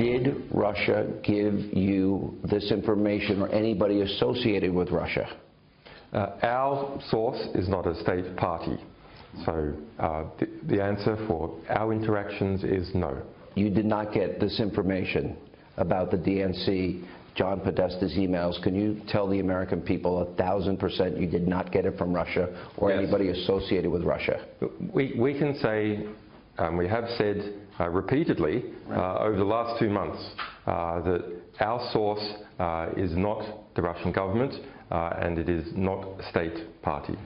Did Russia give you this information or anybody associated with Russia? Our source is not a state party. So the answer for our interactions is no. You did not get this information about the DNC, John Podesta's emails. Can you tell the American people 1,000% you did not get it from Russia or anybody associated with Russia? We can say, we have said repeatedly over the last 2 months that our source is not the Russian government and it is not a state party.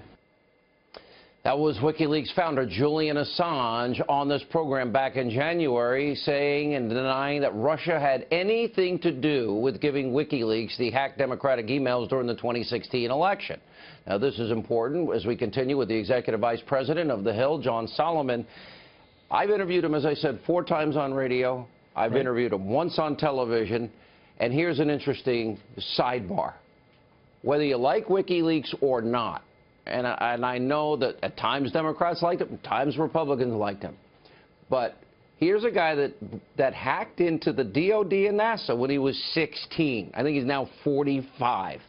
That was WikiLeaks founder Julian Assange on this program back in January, saying and denying that Russia had anything to do with giving WikiLeaks the hacked Democratic emails during the 2016 election. Now, this is important as we continue with the Executive Vice President of the Hill, John Solomon. I've interviewed him, as I said, 4 times on radio. I've interviewed him once on television. And here's an interesting sidebar. Whether you like WikiLeaks or not, and I know that at times Democrats liked him, at times Republicans liked him. But here's a guy that hacked into the DOD and NASA when he was 16. I think he's now 45.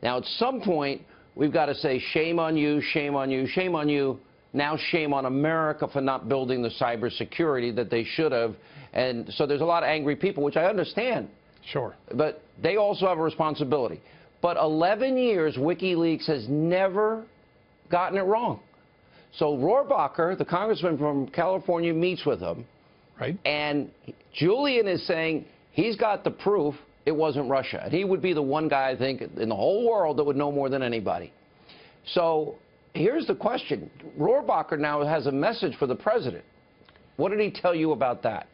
Now, at some point, we've got to say, shame on you, shame on you, shame on you. Now shame on America for not building the cybersecurity that they should have. And so there's a lot of angry people, which I understand. Sure. But they also have a responsibility. But 11 years, WikiLeaks has never gotten it wrong. So Rohrabacher, the congressman from California, meets with him. Right. And Julian is saying he's got the proof it wasn't Russia. And he would be the one guy, I think, in the whole world that would know more than anybody. So here's the question. Rohrabacher now has a message for the president. What did he tell you about that?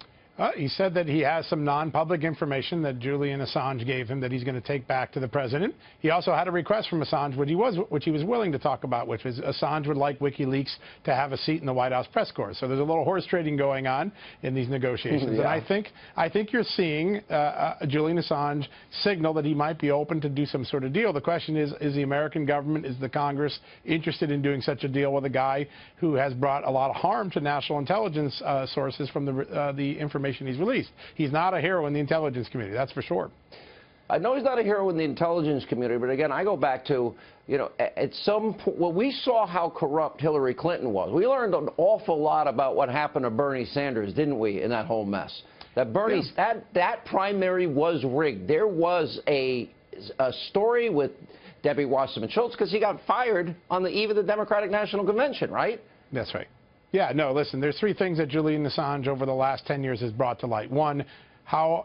He said that he has some non-public information that Julian Assange gave him that he's going to take back to the president. He also had a request from Assange, which he was willing to talk about, which was Assange would like WikiLeaks to have a seat in the White House press corps. So there's a little horse trading going on in these negotiations. Yeah. And I think you're seeing Julian Assange signal that he might be open to do some sort of deal. The question is the American government, is the Congress interested in doing such a deal with a guy who has brought a lot of harm to national intelligence sources from the information he's released? He's not a hero in the intelligence community, that's for sure. I know he's not a hero in the intelligence community, but again, I go back to, you know, at some point, well, we saw how corrupt Hillary Clinton was. We learned an awful lot about what happened to Bernie Sanders, didn't we, in that whole mess? That Bernie, that primary was rigged. There was a story with Debbie Wasserman Schultz because he got fired on the eve of the Democratic National Convention, right? That's right. Yeah, no, listen, there's 3 things that Julian Assange over the last 10 years has brought to light. One, how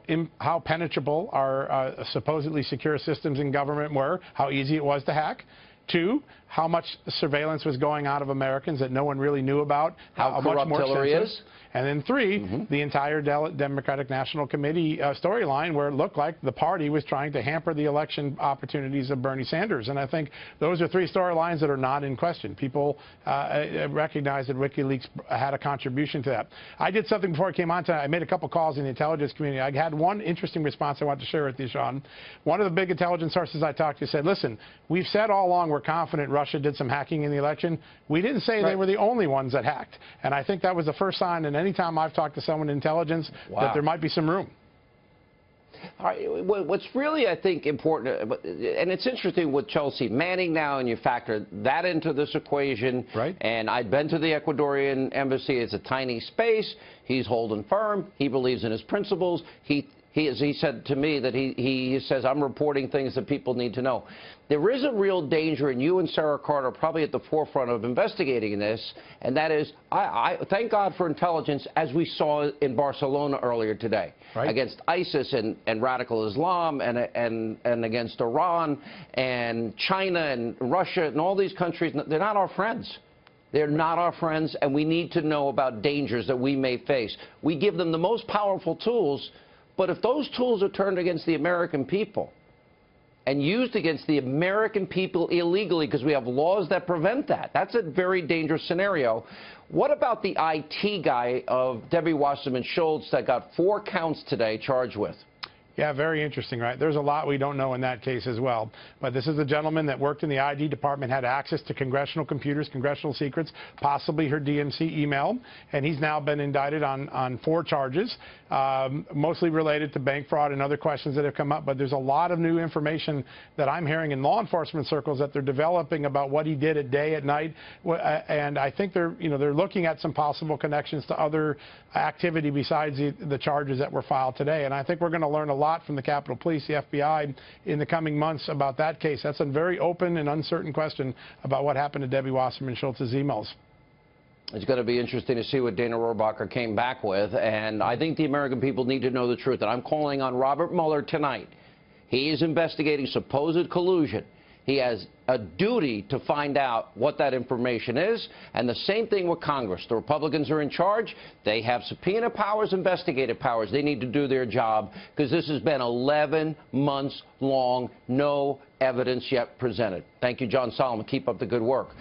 penetrable our supposedly secure systems in government were, how easy it was to hack. 2, how much surveillance was going out of Americans that no one really knew about. How corrupt much more Hillary is. And then 3, the entire Democratic National Committee storyline where it looked like the party was trying to hamper the election opportunities of Bernie Sanders. And I think those are 3 storylines that are not in question. People recognize that WikiLeaks had a contribution to that. I did something before I came on tonight. I made a couple calls in the intelligence community. I had one interesting response I want to share with you, Sean. One of the big intelligence sources I talked to said, listen, we've said all along we're confident Russia did some hacking in the election. We didn't say they were the only ones that hacked. And I think that was the first sign in any time I've talked to someone in intelligence that there might be some room. All right, what's really, I think, important, and it's interesting with Chelsea Manning now, and you factor that into this equation. Right. And I've been to the Ecuadorian embassy. It's a tiny space. He's holding firm. He believes in his principles. He said to me that he says, I'm reporting things that people need to know. There is a real danger, and you and Sarah Carter are probably at the forefront of investigating this, and that is, I thank God for intelligence, as we saw in Barcelona earlier today, against ISIS and radical Islam and against Iran and China and Russia and all these countries. They're not our friends. They're not our friends, and we need to know about dangers that we may face. We give them the most powerful tools, but if those tools are turned against the American people and used against the American people illegally, because we have laws that prevent that, that's a very dangerous scenario. What about the IT guy of Debbie Wasserman Schultz that got 4 counts today charged with? Yeah, very interesting, right? There's a lot we don't know in that case as well. But this is a gentleman that worked in the ID department, had access to congressional computers, congressional secrets, possibly her DNC email, and he's now been indicted on 4 charges, mostly related to bank fraud and other questions that have come up. But there's a lot of new information that I'm hearing in law enforcement circles that they're developing about what he did at day, at night, and I think they're looking at some possible connections to other activity besides the charges that were filed today. And I think we're going to learn a lot from the Capitol Police, the FBI, in the coming months about that case. That's a very open and uncertain question about what happened to Debbie Wasserman Schultz's emails. It's going to be interesting to see what Dana Rohrabacher came back with, and I think the American people need to know the truth. And I'm calling on Robert Mueller tonight. He is investigating supposed collusion. He has a duty to find out what that information is, and the same thing with Congress. The Republicans are in charge. They have subpoena powers, investigative powers. They need to do their job, because this has been 11 months long, no evidence yet presented. Thank you, John Solomon. Keep up the good work.